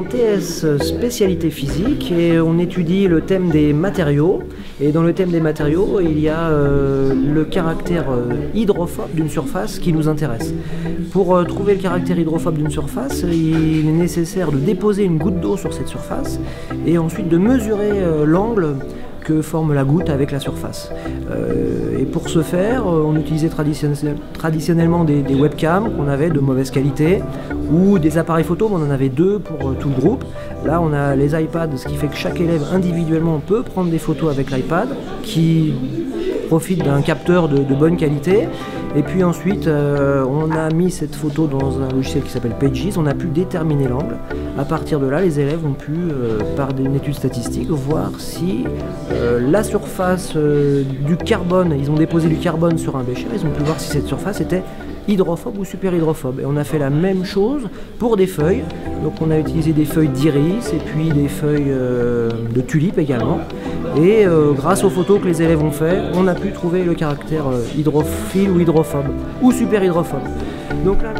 en TS spécialité physique et on étudie le thème des matériaux. Et dans le thème des matériaux, il y a le caractère hydrophobe d'une surface qui nous intéresse. Pour trouver le caractère hydrophobe d'une surface, il est nécessaire de déposer une goutte d'eau sur cette surface et ensuite de mesurer l'angle que forme la goutte avec la surface. Et pour ce faire, on utilisait traditionnellement des webcams qu'on avait de mauvaise qualité ou des appareils photo, mais on en avait deux pour tout le groupe. Là, on a les iPads, ce qui fait que chaque élève individuellement peut prendre des photos avec l'iPad qui profite d'un capteur de bonne qualité. Et puis ensuite, on a mis cette photo dans un logiciel qui s'appelle Pages, on a pu déterminer l'angle. À partir de là, les élèves ont pu, par une étude statistique, voir si la surface du carbone, ils ont déposé du carbone sur un bécher, ils ont pu voir si cette surface était hydrophobe ou super hydrophobe. Et on a fait la même chose pour des feuilles. Donc on a utilisé des feuilles d'iris et puis des feuilles de tulipes également. Et grâce aux photos que les élèves ont fait, on a pu trouver le caractère hydrophile ou hydrophobe ou super hydrophobe. Donc là,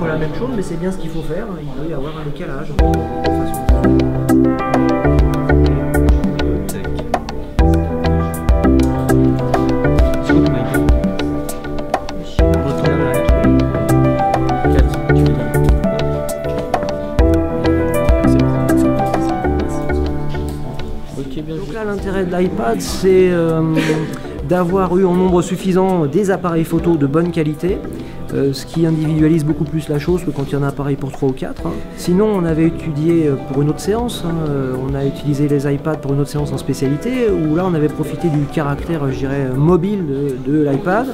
la même chose, mais c'est bien ce qu'il faut faire. Il peut y avoir un décalage. Donc là, l'intérêt de l'iPad, c'est d'avoir eu en nombre suffisant des appareils photo de bonne qualité. Ce qui individualise beaucoup plus la chose que quand il y en a un appareil pour 3 ou 4. Sinon, on avait étudié pour une autre séance, on a utilisé les iPads pour une autre séance en spécialité, où là on avait profité du caractère, je dirais, mobile de l'iPad,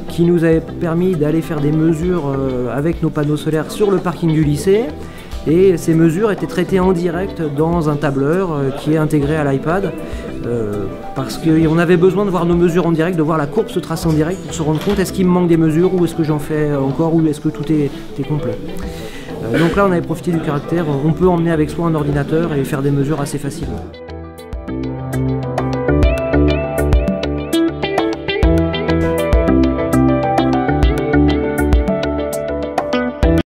qui nous avait permis d'aller faire des mesures avec nos panneaux solaires sur le parking du lycée. Et ces mesures étaient traitées en direct dans un tableur qui est intégré à l'iPad parce qu'on avait besoin de voir nos mesures en direct, de voir la courbe se tracer en direct pour se rendre compte est-ce qu'il me manque des mesures ou est-ce que j'en fais encore ou est-ce que tout est complet. Donc là on avait profité du caractère, on peut emmener avec soi un ordinateur et faire des mesures assez facilement.